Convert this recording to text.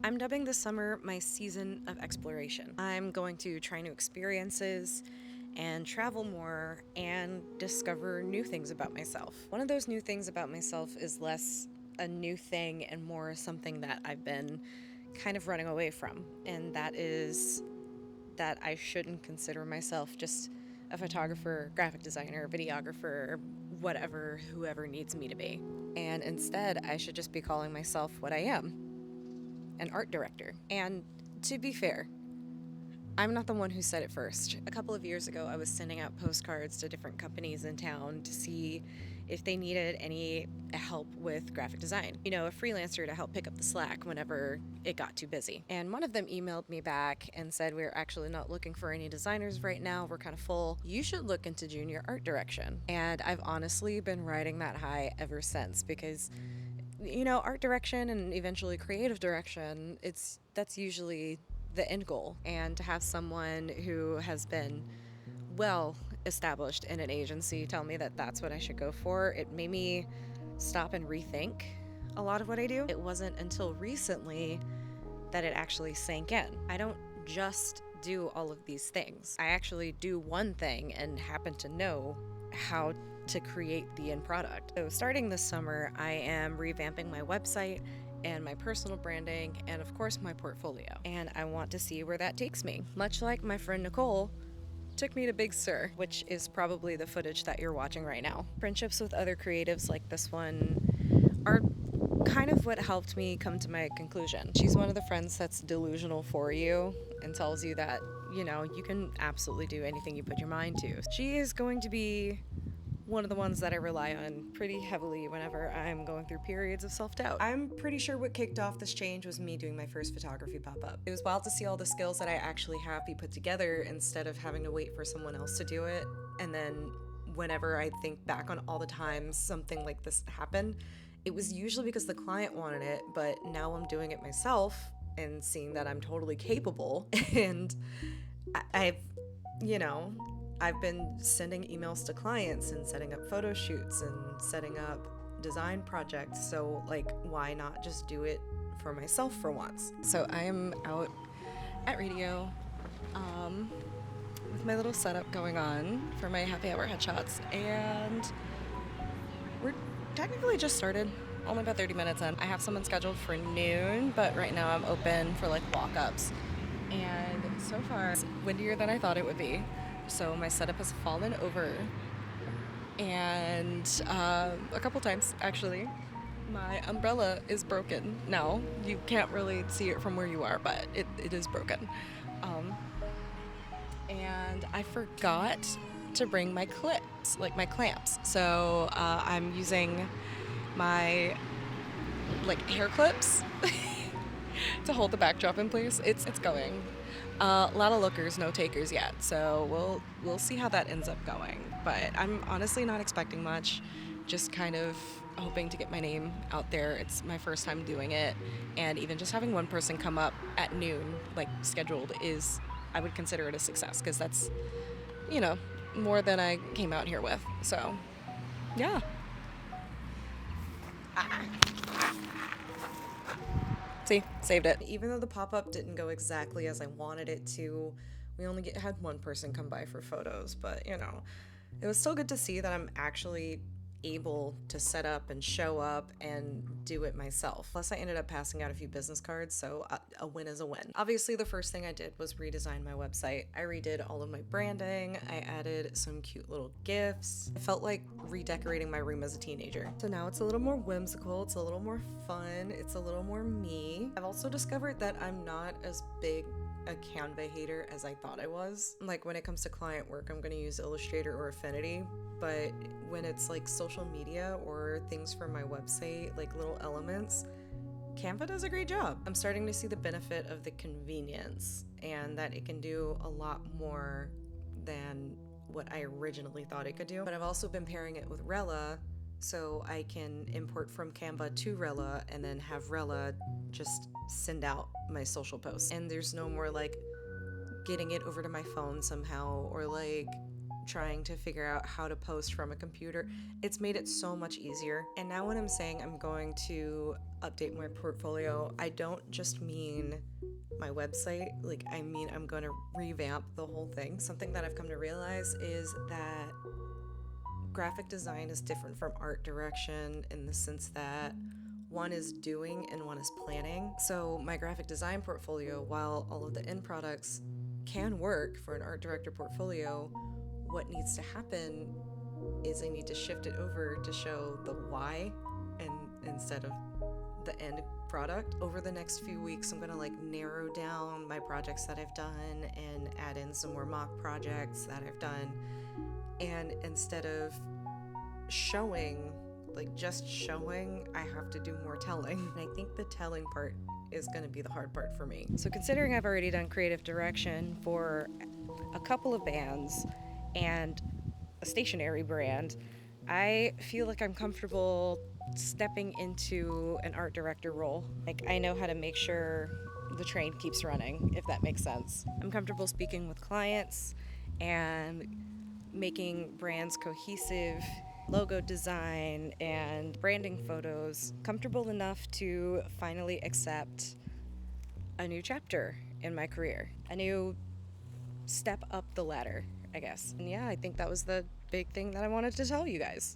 I'm dubbing this summer my season of exploration. I'm going to try new experiences and travel more and discover new things about myself. One of those new things about myself is less a new thing and more something that I've been kind of running away from, and that is that I shouldn't consider myself just a photographer, graphic designer, videographer, whatever, whoever needs me to be. And instead, I should just be calling myself what I am, an art director. And to be fair, I'm not the one who said it first. A couple of years ago, I was sending out postcards to different companies in town to see if they needed any help with graphic design. You know, a freelancer to help pick up the slack whenever it got too busy. And one of them emailed me back and said, "We're actually not looking for any designers right now. We're kind of full. You should look into junior art direction." And I've honestly been riding that high ever since because art direction and eventually creative direction, that's usually the end goal. And to have someone who has been well established in an agency tell me that that's what I should go for, it made me stop and rethink a lot of what I do. It wasn't until recently that it actually sank in. I don't just do all of these things. I actually do one thing and happen to know how to create the end product. So, starting this summer, I am revamping my website and my personal branding and, of course, my portfolio. And I want to see where that takes me. Much like my friend Nicole took me to Big Sur, which is probably the footage that you're watching right now. Friendships with other creatives like this one are kind of what helped me come to my conclusion. She's one of the friends that's delusional for you and tells you that, you can absolutely do anything you put your mind to. She is going to be one of the ones that I rely on pretty heavily whenever I'm going through periods of self-doubt. I'm pretty sure what kicked off this change was me doing my first photography pop-up. It was wild to see all the skills that I actually have be put together instead of having to wait for someone else to do it. And then whenever I think back on all the times something like this happened, it was usually because the client wanted it, but now I'm doing it myself and seeing that I'm totally capable. And I've, you know, I've been sending emails to clients and setting up photo shoots and setting up design projects. So, like, why not just do it for myself for once? So, I am out at radio with my little setup going on for my happy hour headshots. And we're technically just started, only about 30 minutes in. I have someone scheduled for noon, but right now I'm open for like walk ups. And so far, it's windier than I thought it would be. So my setup has fallen over. And a couple times, actually, my umbrella is broken. Now, you can't really see it from where you are, but it is broken. And I forgot to bring my clips, like my clamps. So I'm using my hair clips to hold the backdrop in place. It's going. A lot of lookers, no takers yet. So we'll see how that ends up going. But I'm honestly not expecting much. Just kind of hoping to get my name out there. It's my first time doing it, and even just having one person come up at noon, like scheduled, I would consider it a success because that's, more than I came out here with. So, yeah. See, saved it. Even though the pop-up didn't go exactly as I wanted it to, we only had one person come by for photos, but it was still good to see that I'm actually able to set up and show up and do it myself. Plus, I ended up passing out a few business cards, so a win is a win. Obviously, the first thing I did was redesign my website. I redid all of my branding. I added some cute little gifts. I felt like redecorating my room as a teenager. So now it's a little more whimsical, it's a little more fun, it's a little more me. I've also discovered that I'm not as big a Canva hater as I thought I was. Like, when it comes to client work, I'm going to use Illustrator or Affinity, but when it's like social media or things for my website, like little elements, Canva does a great job. I'm starting to see the benefit of the convenience and that it can do a lot more than what I originally thought it could do. But I've also been pairing it with Rella, so I can import from Canva to Rella and then have Rella just send out my social posts. And there's no more like getting it over to my phone somehow or like trying to figure out how to post from a computer. It's made it so much easier. And now when I'm saying I'm going to update my portfolio, I don't just mean my website. Like, I mean, I'm going to revamp the whole thing. Something that I've come to realize is that graphic design is different from art direction in the sense that one is doing and one is planning. So my graphic design portfolio, while all of the end products can work for an art director portfolio, what needs to happen is I need to shift it over to show the why and instead of the end product. Over the next few weeks, I'm gonna narrow down my projects that I've done and add in some more mock projects that I've done. And instead of showing, just showing, I have to do more telling. And I think the telling part is going to be the hard part for me. So considering I've already done creative direction for a couple of bands and a stationery brand, I feel like I'm comfortable stepping into an art director role. I know how to make sure the train keeps running, if that makes sense. I'm comfortable speaking with clients and making brands cohesive, logo design and branding photos, comfortable enough to finally accept a new chapter in my career, a new step up the ladder, I guess. And yeah, I think that was the big thing that I wanted to tell you guys.